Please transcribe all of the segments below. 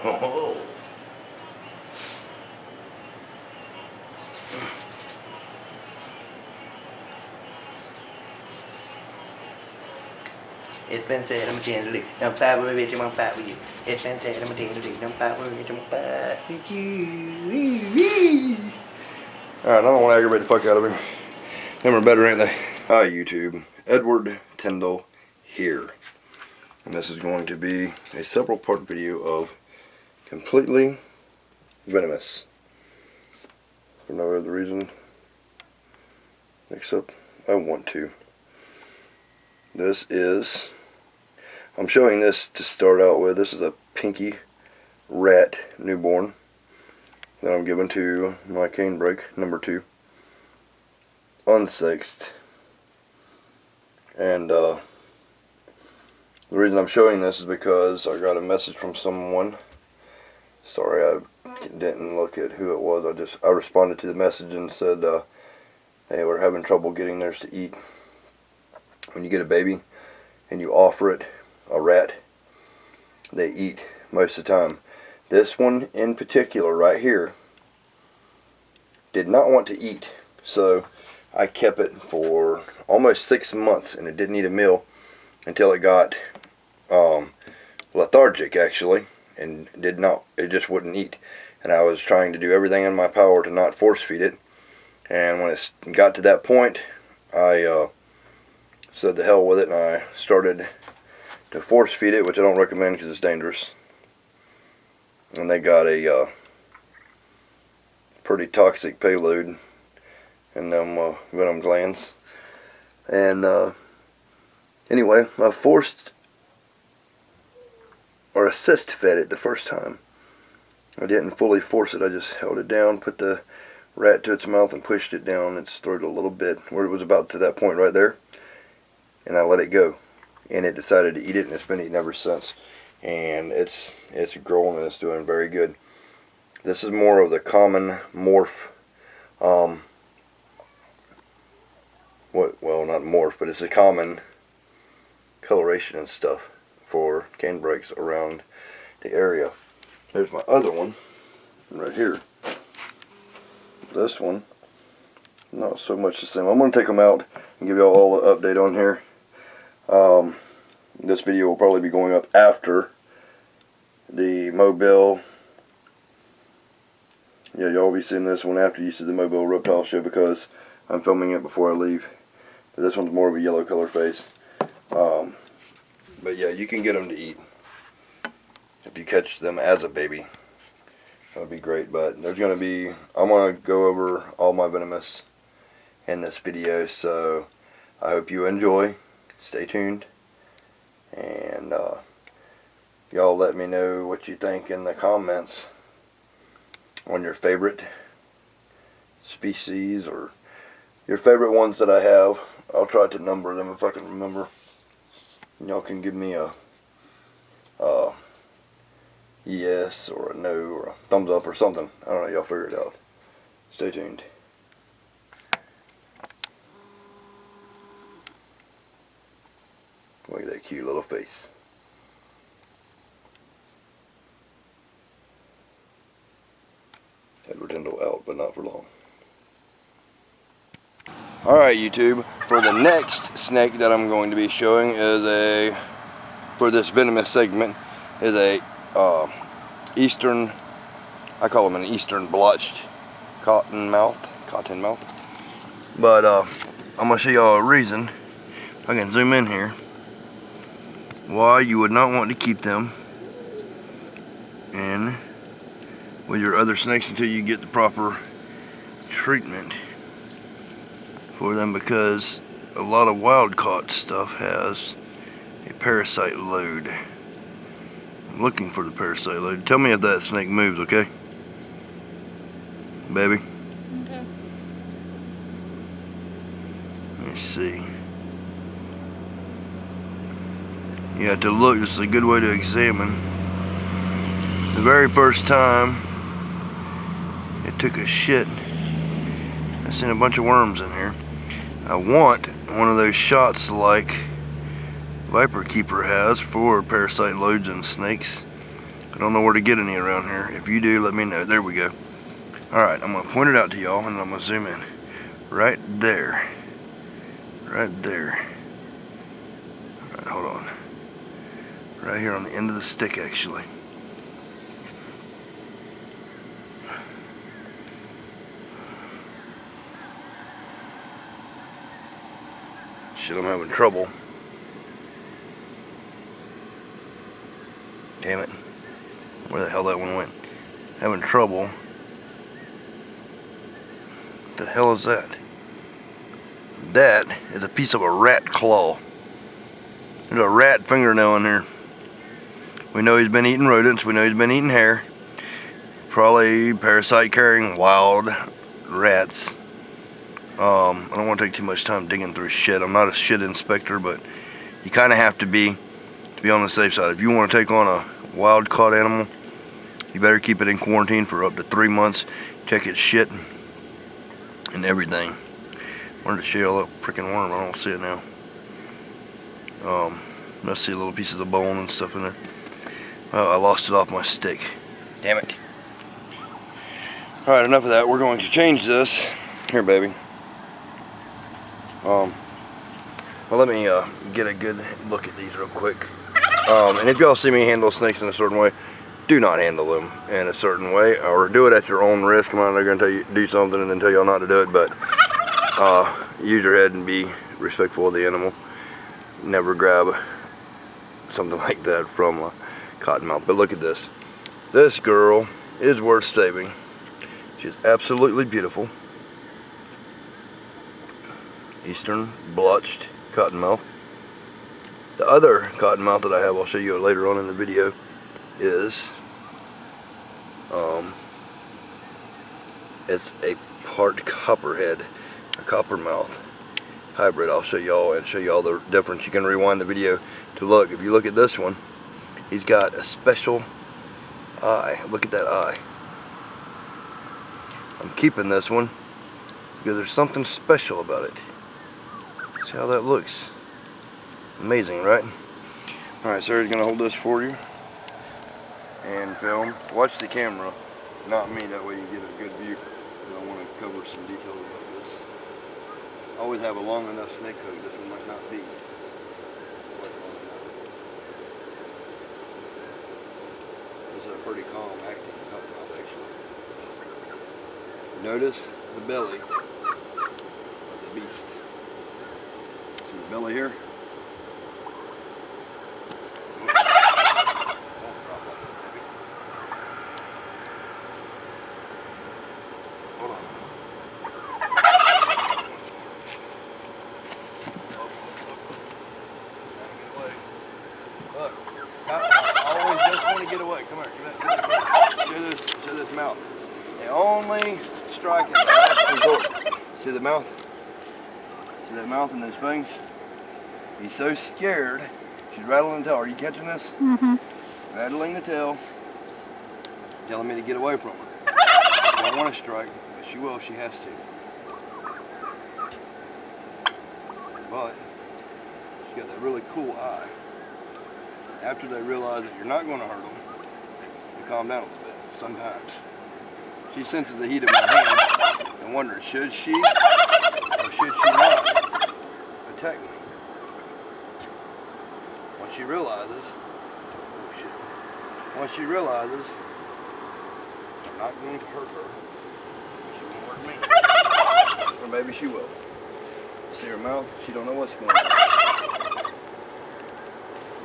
Oh. It's been said I'm a tender don't fight with you, I'm fight with you. It's been said I'm a tender don't fight with you, I'm fight with you. Alright, I don't want to aggravate the fuck out of him. Them are better, ain't they? Hi YouTube, Edward Tyndall here. And this is going to be a several part video of completely venomous. For no other reason except I want to. This is, I'm showing this to start out with. This is a pinky rat newborn that I'm giving to my canebrake number 2, unsexed. And the reason I'm showing this is because I got a message from someone. Sorry, I didn't look at who it was. I responded to the message and said, hey, we're having trouble getting theirs to eat. When you get a baby and you offer it a rat, they eat most of the time. This one in particular right here did not want to eat, so I kept it for almost 6 months, and it didn't eat a meal until it got lethargic actually, and it just wouldn't eat. And I was trying to do everything in my power to not force feed it, and when it got to that point, I said the hell with it, and I started to force feed it, which I don't recommend because it's dangerous. And they got a pretty toxic payload in them venom glands. And anyway, I forced or assist fed it the first time. I didn't fully force it, I just held it down, put the rat to its mouth and pushed it down its throat a little bit, where it was about to that point right there. And I let it go, and it decided to eat it, and it's been eating ever since. And it's growing, and it's doing very good. This is more of the common morph, well, not morph, but it's a common coloration and stuff for canebrakes around the area. There's my other one right here. This one, not so much the same. I'm going to take them out and give you all the update on here. This video will probably be going up after the Mobile. Yeah, y'all will be seeing this one after you see the Mobile Reptile Show, because I'm filming it before I leave. But this one's more of a yellow color face. But yeah, you can get them to eat if you catch them as a baby. That would be great. But there's going to be, I'm going to go over all my venomous in this video, so I hope you enjoy. Stay tuned, and y'all let me know what you think in the comments on your favorite species or your favorite ones that I have. I'll try to number them if I can remember. Y'all can give me a yes or a no or a thumbs up or something. I don't know, y'all figure it out. Stay tuned. Look at that cute little face. Edward Tyndall out, but not for long. Alright YouTube, for the next snake that I'm going to be showing is for this venomous segment, is a eastern, I call them an eastern blotched cottonmouth. But I'm going to show y'all a reason, if I can zoom in here, why you would not want to keep them in with your other snakes until you get the proper treatment for them, because a lot of wild caught stuff has a parasite load. I'm looking for the parasite load. Tell me if that snake moves, okay? Baby? Okay. Let's see. You have to look. This is a good way to examine. The very first time it took a shit, I seen a bunch of worms in here. I want one of those shots like Viper Keeper has for parasite loads in snakes. I don't know where to get any around here. If you do, let me know. There we go. Alright, I'm going to point it out to y'all and I'm going to zoom in. Right there. Right there. Alright, hold on. Right here on the end of the stick, actually. Shit, I'm having trouble. Damn it. Where the hell that one went? Having trouble. What the hell is that? That is a piece of a rat claw. There's a rat fingernail in here. We know he's been eating rodents. We know he's been eating hair. Probably parasite carrying wild rats. I don't want to take too much time digging through shit. I'm not a shit inspector, but you kind of have to be on the safe side. If you want to take on a wild caught animal, you better keep it in quarantine for up to 3 months. Check its shit and everything. I wanted to show you that freaking worm. I don't see it now. I see little pieces of bone and stuff in there. Oh, I lost it off my stick. Damn it. Alright, enough of that. We're going to change this. Here, baby. Well, let me get a good look at these real quick. And if y'all see me handle snakes in a certain way, do not handle them in a certain way, or do it at your own risk. I'm not going to tell you do something and then tell y'all not to do it, but use your head and be respectful of the animal. Never grab something like that from a cottonmouth. But look at this. This girl is worth saving. She's absolutely beautiful. Eastern blotched cottonmouth. The other cottonmouth that I have, I'll show you later on in the video, is it's a part copperhead, a coppermouth hybrid. I'll show y'all and show you all the difference. You can rewind the video to look. If you look at this one, he's got a special eye. Look at that eye. I'm keeping this one because there's something special about it. See how that looks? Amazing, right? Alright, Sarah's going to hold this for you and film. Watch the camera, not me, that way you get a good view. I want to cover some details about this. I always have a long enough snake hook. This one might not be quite long enough. This is a pretty calm acting cottonmouth, actually. Notice the belly of the beast. See the belly here? Hold on. Look, I always just want to get away. Come here. Show this mouth. They only strike at the last resort. See the mouth? See that mouth and those fangs? He's so scared. She's rattling the tail. Are you catching this? Mm-hmm. Rattling the tail, telling me to get away from her. I don't want to strike, but she will if she has to. But she's got that really cool eye. After they realize that you're not going to hurt them, they calm down a little bit. Sometimes she senses the heat of my hand and wonders, should she or should she not attack me? Once she realizes, once she realizes I'm not going to hurt her, she won't hurt me. Or maybe she will. See her mouth? She don't know what's going on.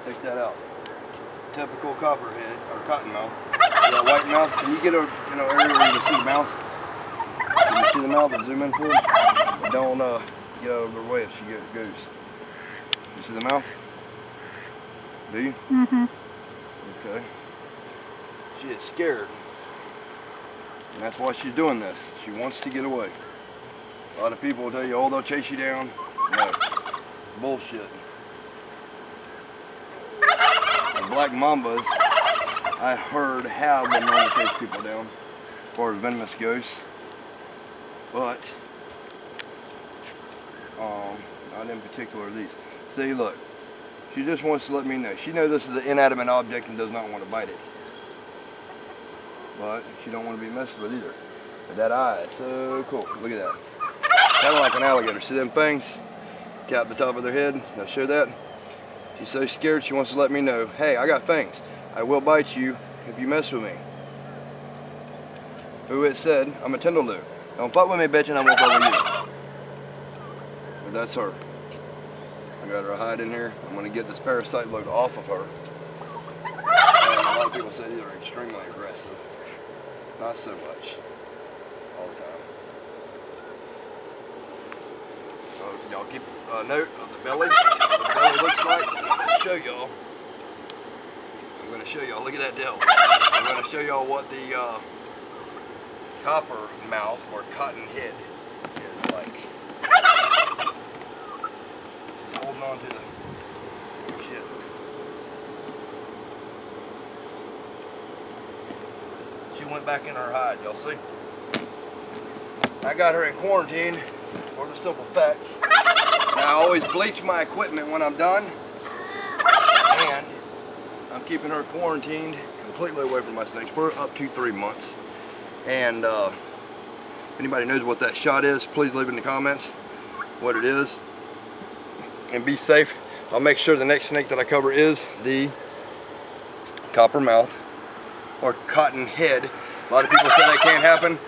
Take that out. Typical copperhead or cottonmouth. That white mouth. Can you get a area where you can see the mouth? Can you see the mouth and zoom in for it? But don't get out of her way if she goes. You see the mouth? Do you? Mm-hmm. Okay. She is scared. And that's why she's doing this. She wants to get away. A lot of people will tell you, oh, they'll chase you down. No. Bullshit. And black mambas, I heard, have been known to chase people down as far as venomous goes. But, not in particular these. See, look. She just wants to let me know. She knows this is an inanimate object and does not want to bite it. but she don't want to be messed with either. But that eye is so cool. Look at that. Kind of like an alligator. See them fangs? Cap the top of their head. I'll show that. She's so scared she wants to let me know, hey, I got fangs. I will bite you if you mess with me. Who it said, I'm a Tindaloo. Don't fuck with me, bitch, and I won't fuck with you. But that's her. I got her hide in here. I'm going to get this parasite load off of her. And a lot of people say these are extremely aggressive. Not so much. All the time. So y'all keep a note of the belly. What the belly looks like. I'm going to show y'all. Look at that tail. I'm going to show y'all what the coppermouth or cottonhead is like. She's holding on to the shit. She went back in her hide, y'all see? I got her in quarantine for the simple fact that I always bleach my equipment when I'm done, and I'm keeping her quarantined completely away from my snakes for up to 3 months. And if anybody knows what that shot is, please leave in the comments what it is. And be safe. I'll make sure the next snake that I cover is the coppermouth or cottonhead. A lot of people say that can't happen,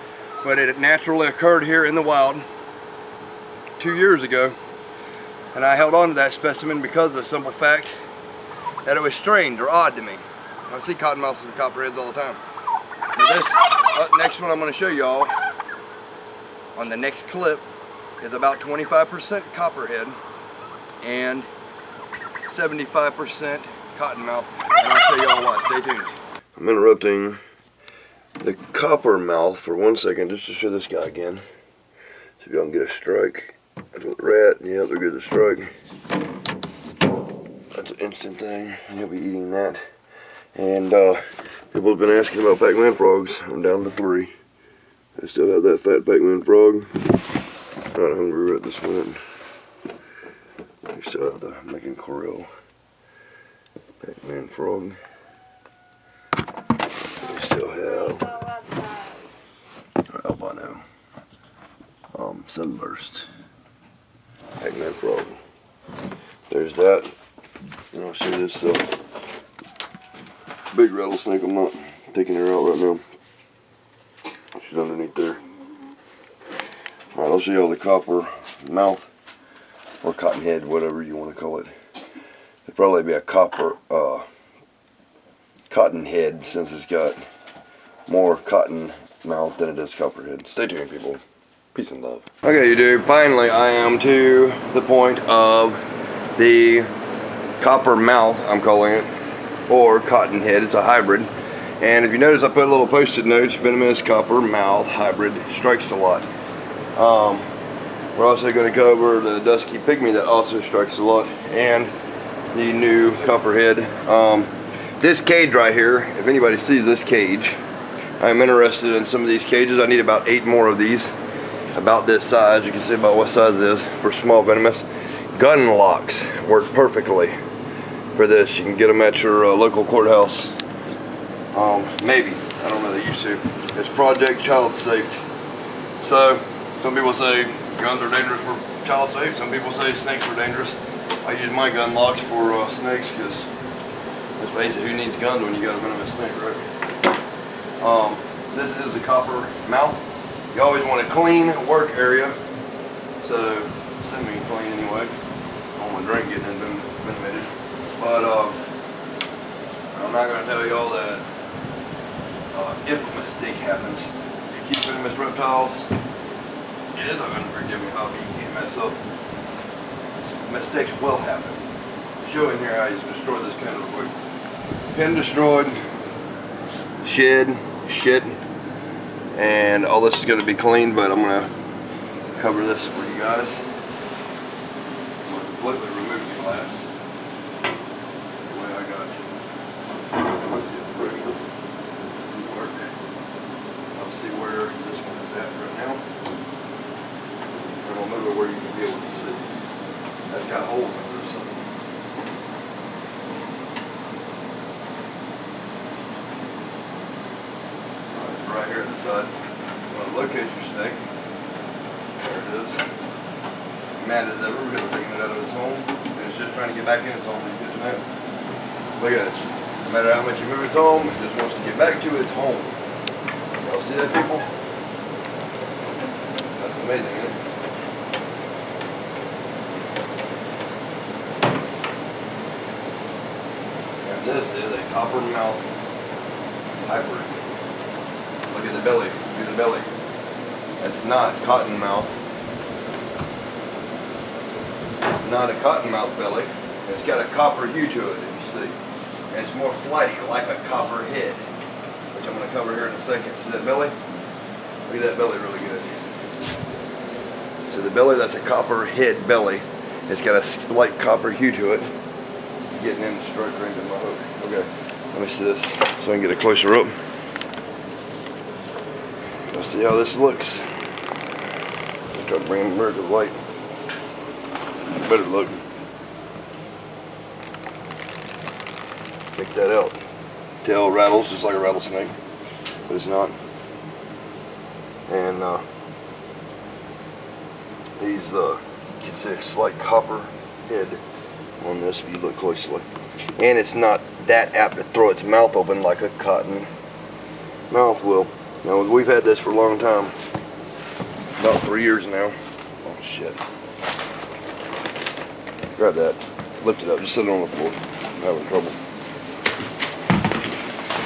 but it naturally occurred here in the wild 2 years ago. And I held on to that specimen because of the simple fact that it was strange or odd to me. I see cottonmouths and copperheads all the time. But this next one I'm going to show y'all on the next clip is about 25% copperhead and 75% cottonmouth, and I'll show y'all why. Stay tuned. I'm interrupting the coppermouth for 1 second just to show this guy again. See if y'all can get a strike. That's with the rat. Yeah, they're good to strike. That's an instant thing, and he'll be eating that. And people have been asking about Pygmy frogs. I'm down to 3. I still have that fat Pygmy frog. Not hungry right this minute. I still have the making Corel Pygmy frog. We still have albino sunburst Pygmy frog. There's that. And I'll show you this big rattlesnake. I'm not taking her out right now. She's underneath there. Alright, I'll show you all the coppermouth or cottonhead, whatever you want to call it. It'd probably be a cottonhead since it's got more cottonmouth than it does copperhead. Stay tuned, people. Peace and love. Okay, YouTube. Finally, I am to the point of the coppermouth, I'm calling it, or cottonhead. It's a hybrid. And if you notice, I put a little post-it notes, venomous coppermouth hybrid, strikes a lot. We're also going to cover the dusky pygmy that also strikes a lot, and the new copperhead. This cage right here, if anybody sees this cage, I'm interested in some of these cages. I need about 8 more of these, about this size. You can see about what size it is for small venomous. Gun locks work perfectly for this. You can get them at your local courthouse. Maybe, I don't know, they used to. It's Project Child Safe. So, some people say guns are dangerous for child safe, some people say snakes are dangerous. I use my gun locks for snakes because, let's face it, who needs guns when you got a venomous snake, right? This is the coppermouth. You always want a clean work area, so semi-clean anyway. I don't want my drink getting venomated. But I'm not going to tell y'all that if a mistake happens, you keep venomous reptiles. It is an unforgiving hobby. You can't mess up. Mistakes will happen. Showing here how you destroy this pen real quick. Pen destroyed. Shed, shit, and all this is going to be cleaned, but I'm going to cover this for you guys. I'm going to completely remove the glass. The way I got it. I'll see where this one is at right now. I'm going to move it where you can be able to see. That's got holes in it or something. this side. You want to locate your snake. There it is. Mad as ever because we're taking it out of its home. And it's just trying to get back in its home when you get to that. Look at this. No matter how much you move its home, it just wants to get back to its home. Y'all see that, people? That's amazing, isn't it? And this is a coppermouth hybrid. Look at the belly. Look at the belly. It's not cottonmouth. It's not a cottonmouth belly. It's got a copper hue to it, if you see. And it's more flighty, like a copperhead, which I'm going to cover here in a second. See that belly? Look at that belly really good. So the belly, that's a copperhead belly. It's got a slight copper hue to it. Getting in the strike range of my hook. Okay, let me see this so I can get a closer up. Let's see how this looks. Let's try to bring him here to the light. Better look. Check that out. Tail rattles just like a rattlesnake, but it's not. And he's you can see a slight copper head on this if you look closely. And it's not that apt to throw its mouth open like a cotton mouth will. Now we've had this for a long time, about 3 years now. Oh shit! Grab that, lift it up, just sit it on the floor. I'm having trouble.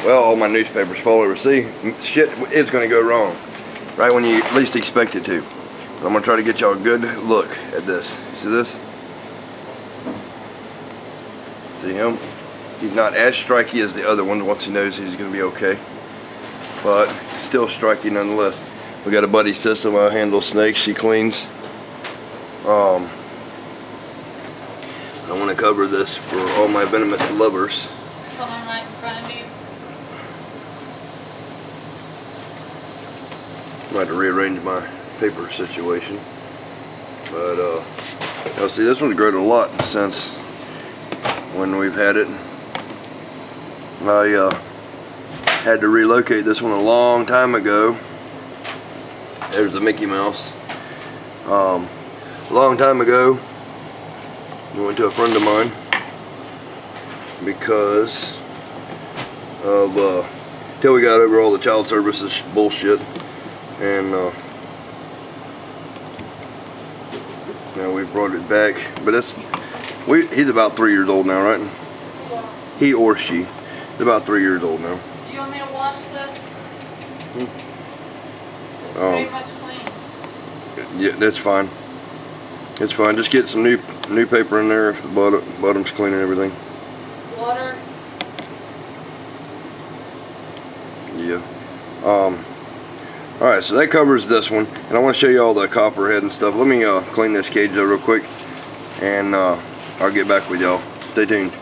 Well, all my newspapers fall over. See, shit is going to go wrong right when you least expect it to. But I'm going to try to get y'all a good look at this. See this? See him? He's not as striky as the other one once he knows he's going to be okay. But still striky nonetheless. We got a buddy system. I handle snakes. She cleans. I want to cover this for all my venomous lovers. Someone right in front of you. I might have to rearrange my paper situation. But you'll see this one's grown a lot since when we've had it. I had to relocate this one a long time ago. There's the Mickey Mouse. A long time ago, we went to a friend of mine because of till we got over all the child services bullshit, and now we brought it back. But he's about 3 years old now, right? Yeah. He or she is about 3 years old now. Do you want me to wash this? It's very much clean. Yeah, that's fine. It's fine. Just get some new paper in there if the bottom's clean and everything. Water. Yeah. Alright, so that covers this one. And I want to show you all the copperhead and stuff. Let me clean this cage though real quick. And I'll get back with y'all. Stay tuned.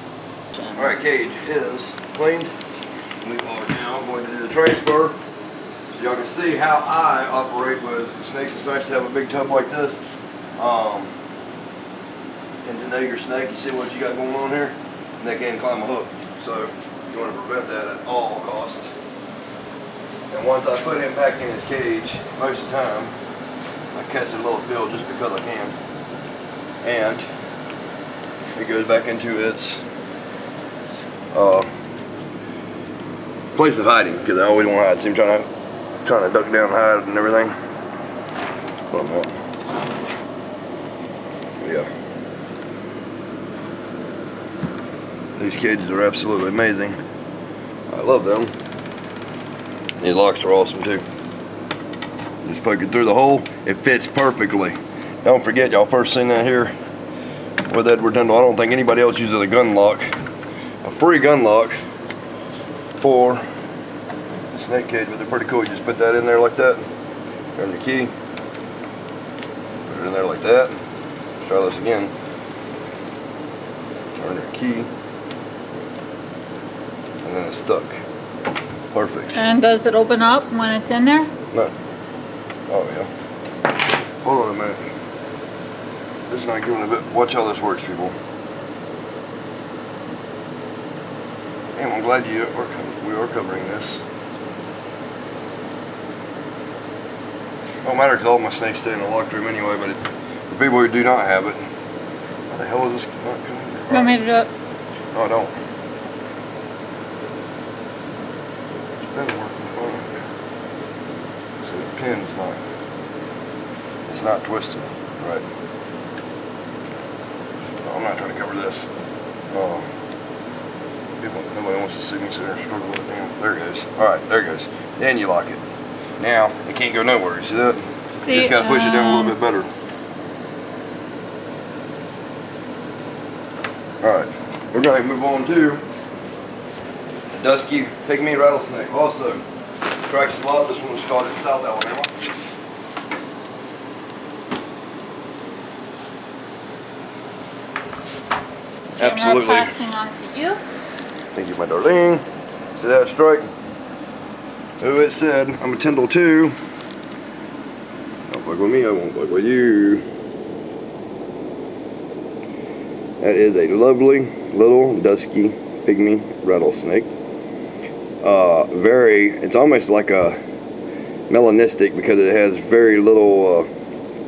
Alright, cage is cleaned. We are now going to do the transfer. So y'all can see how I operate with snakes. It's nice to have a big tub like this. And to know your snake, you see what you got going on here? And they can't climb a hook. So you want to prevent that at all costs. And once I put him back in his cage, most of the time, I catch a little fill just because I can. And it goes back into its place of hiding, because I always want to hide. See him trying to duck down and hide and everything. Put him out. Yeah. These cages are absolutely amazing. I love them. These locks are awesome too. Just poke it through the hole. It fits perfectly. Don't forget, y'all first seen that here with Edward Tyndall. I don't think anybody else uses a gun lock. A free gun lock for the snake cage, but they're pretty cool. You just put that in there like that. Turn your key. Put it in there like that. Try this again. Turn your key. And then it's stuck. Perfect. And does it open up when it's in there? No. Oh yeah. Hold on a minute. It's not giving a bit. Watch how this works, people. And I'm glad we are covering this. Don't matter because all my snakes stay in the locked room anyway, but for people who do not have it, how the hell is this not coming in? You want me to do it? No, I don't. It's been working fine. So the pin's not, it's not twisting, right? No, I'm not trying to cover this. Nobody wants to see me sit there and struggle with it. Damn, there it goes. Alright, there it goes. Then you lock it. Now, it can't go nowhere. You see that? See, You just got to push it down a little bit better. Alright, we're going to move on to the dusky pygmy rattlesnake. Also, strikes a lot. This one was caught in South Alabama. Absolutely. Camera passing on to you. Thank you, my darling. See that strike? Oh, it said, I'm a Tyndall too. Don't bug with me, I won't bug with you. That is a lovely little dusky pygmy rattlesnake. It's almost like a melanistic because it has very little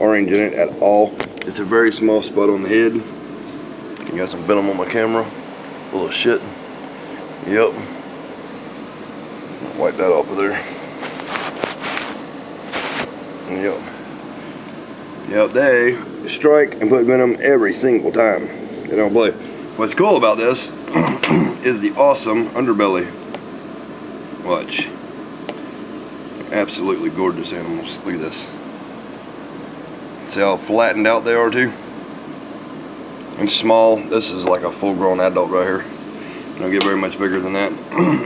orange in it at all. It's a very small spot on the head. You got some venom on my camera. A little shit. Yep. Wipe that off of there. Yep. Yep, they strike and put venom every single time. They don't play. What's cool about this is the awesome underbelly. Watch. Absolutely gorgeous animals. Look at this. See how flattened out they are too? And small. This is like a full-grown adult right here. Don't get very much bigger than that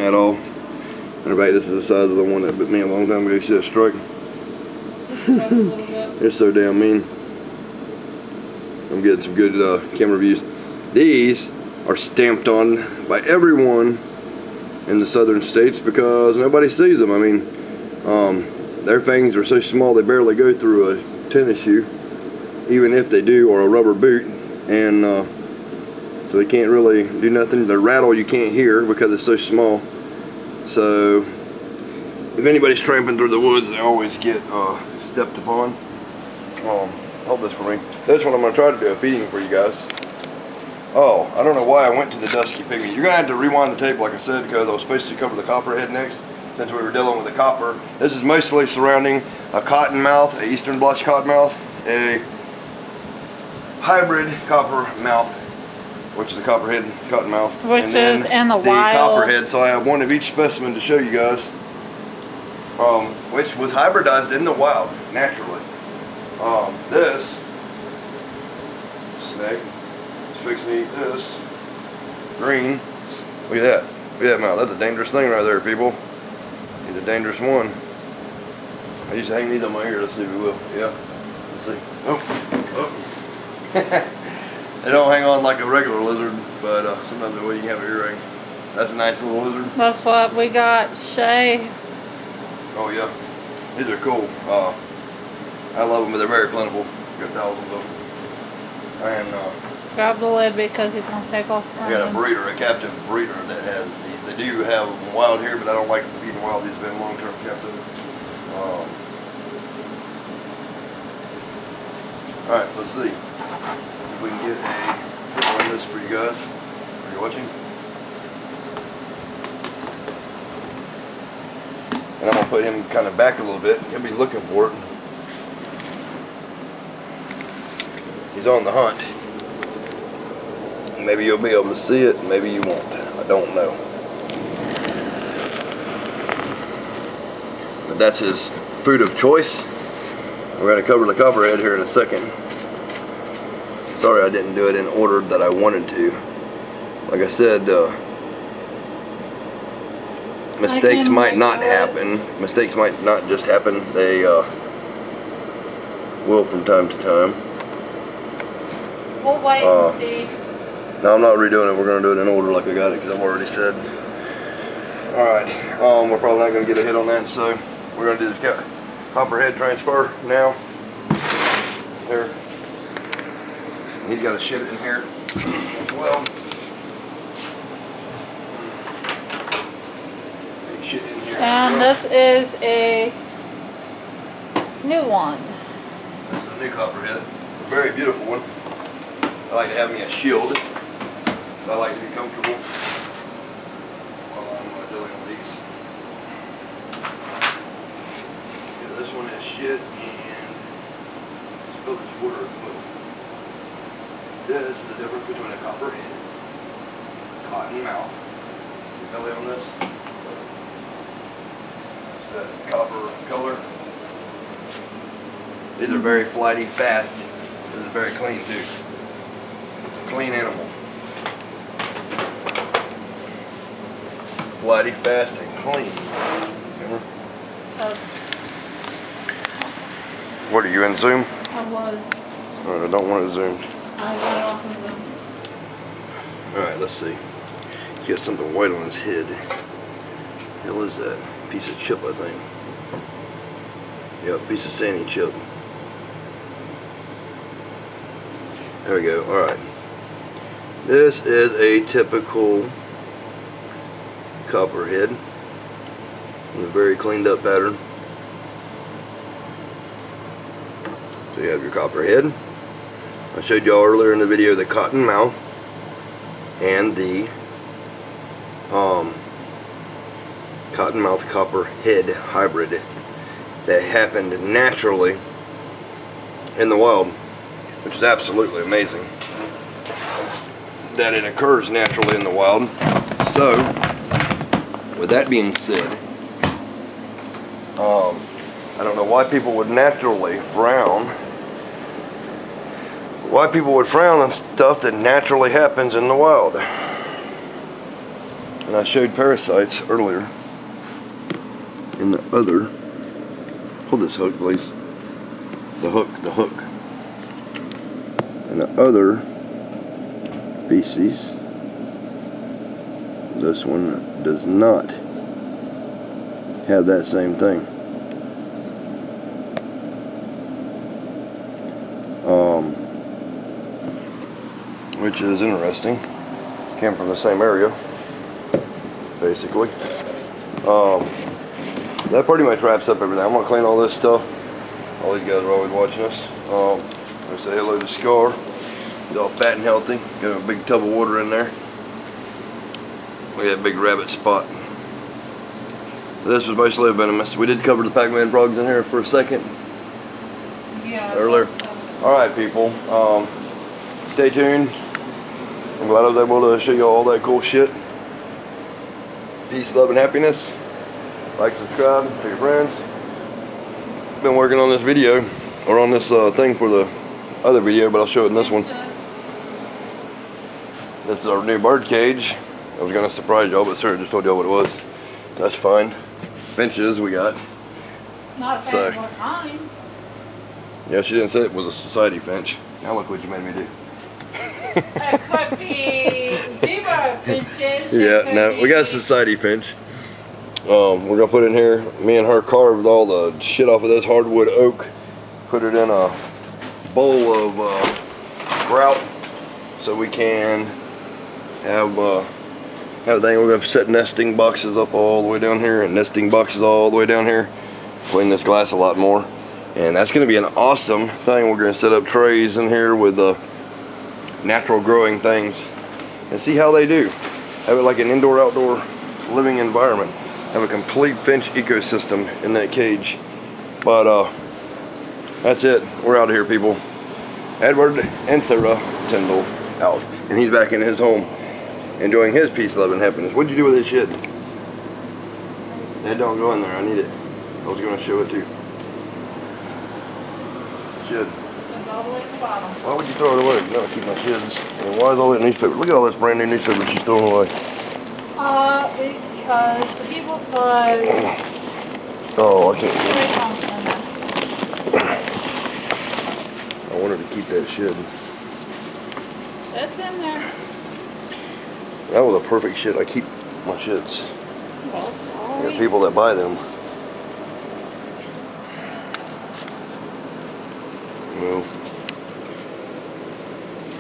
at all. Matter of fact, this is the size of the one that bit me a long time ago. You see that strike? They're so damn mean. I'm getting some good camera views. These are stamped on by everyone in the southern states because nobody sees them. I mean, their fangs are so small they barely go through a tennis shoe, even if they do, or a rubber boot. And so they can't really do nothing. The rattle you can't hear because it's so small. So if anybody's tramping through the woods, they always get stepped upon. Hold this for me. This one I'm going to try to do a feeding for you guys. Oh, I don't know why I went to the dusky pygmy. You're going to have to rewind the tape like I said because I was supposed to cover the copperhead next since we were dealing with the copper. This is mostly surrounding a cottonmouth, a eastern blotched cottonmouth, a hybrid coppermouth, which is the copperhead cottonmouth, which and then is in the wild. Copperhead. So I have one of each specimen to show you guys, which was hybridized in the wild naturally. This snake is fixing to eat this green. Look at that. Look at that mouth. That's a dangerous thing right there, people. He's a dangerous one. I used to hang these on my ear. Let's see if we will. Yeah. Let's see. Oh. They don't hang on like a regular lizard, but sometimes you can have an earring. That's a nice little lizard. That's what we got, Shay. Oh yeah, these are cool. I love them, but they're very plentiful. Got thousands of them. And grab the lid because he's gonna take off. I got a breeder, a captive breeder that has these. They do have them wild here, but I don't like them feeding wild. These have been long-term captive. All right, let's see. If we can get a hit on this for you guys. Are you watching? And I'm going to put him kind of back a little bit. He'll be looking for it. He's on the hunt. Maybe you'll be able to see it, maybe you won't. I don't know. But that's his food of choice. We're going to cover the copperhead here in a second. Sorry I didn't do it in order that I wanted to. Like I said, mistakes might not happen. Mistakes might not just happen. They will from time to time. We'll wait and see. No, I'm not redoing it. We're going to do it in order like I got it because I've already said. Alright, we're probably not going to get a hit on that, so we're going to do the copperhead transfer now. Here. He's got a shit in here as well. Shit in here. And this is a New one. This is a new copperhead. A very beautiful one. I like to have me a shield. I like to be comfortable while I'm dealing with these. Yeah, this one has shit and spilled its water. But this is the difference between a copperhead and a cottonmouth. See belly on this? It's that copper color. These are very flighty, fast. This is very clean too. It's a clean animal. Flighty, fast, and clean. Remember? What are you in Zoom? I was. I don't want it zoomed. I got off of them. Alright, let's see. He's got something white on his head. What is that? Piece of chip, I think. Yep, piece of sandy chip. There we go. Alright. This is a typical copperhead in a very cleaned up pattern. So you have your copperhead. I showed y'all earlier in the video the cottonmouth and the Cottonmouth-copperhead hybrid that happened naturally in the wild, which is absolutely amazing that it occurs naturally in the wild. So, with that being said, I don't know why people would naturally frown. Why people would frown on stuff that naturally happens in the wild. And I showed parasites earlier in the other. Hold this hook, please. The hook. And the other species, this one does not have that same thing. Which is interesting. Came from the same area, basically. That pretty much wraps up everything. I'm gonna clean all this stuff. All these guys are always watching us. I'm gonna say hello to Scar. He's all fat and healthy. Got a big tub of water in there. Look at that big rabbit spot. This was mostly venomous. We did cover the Pac-Man frogs in here for a second. Yeah. Earlier. Alright people, stay tuned. I'm glad I was able to show you all that cool shit. Peace, love, and happiness. Like, subscribe, tell your friends. Been working on this video, or on this thing for the other video, but I'll show it in this one. This is our new bird cage. I was going to surprise y'all, but Sarah just told y'all what it was. That's fine. Finches we got. Not saying what kind. Yeah, she didn't say it was a society finch. Now look what you made me do. It could be zebra finches. Yeah, no, we got a society finch. We're gonna put in here. Me and her carved all the shit off of this hardwood oak. Put it in a bowl of grout so we can have everything. We're gonna set nesting boxes up all the way down here and nesting boxes all the way down here. Clean this glass a lot more, and that's gonna be an awesome thing. We're gonna set up trays in here with natural growing things and see how they do. Have it like an indoor-outdoor living environment. Have a complete finch ecosystem in that cage. But that's it. We're out of here, people. Edward and Sarah Tyndall out, and he's back in his home enjoying his peace, love, and happiness. What'd you do with this shit? That don't go in there. I need it. I was gonna show it too. Shit. It's all the way at the bottom. Why would you throw it away? No, keep my shits. And why is all that newspaper? Look at all this brand new newspaper she's throwing away. Because the people thought Oh, I can't. it. I wanted to keep that shit. It's in there. That was a perfect shit. I keep my shits. Well, There sorry. are people that buy them. Well,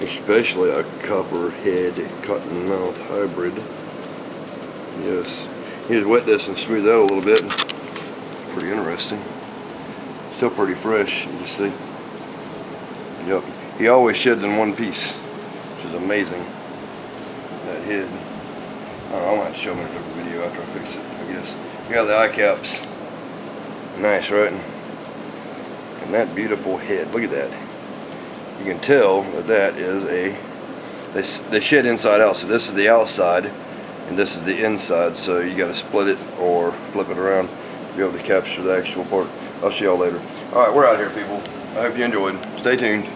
especially a copperhead cottonmouth hybrid. Yes. You just wet this and smooth that a little bit. Pretty interesting. Still pretty fresh, you see. Yep. He always sheds in one piece, which is amazing. That head. I don't know, I'm gonna have to show him in a different video after I fix it, I guess. We got the eye caps. Nice, right? And that beautiful head. Look at that. You can tell that that is they shed inside out. So this is the outside and this is the inside. So you got to split it or flip it around to be able to capture the actual part. I'll see y'all later. Alright, we're out here, people. I hope you enjoyed. Stay tuned.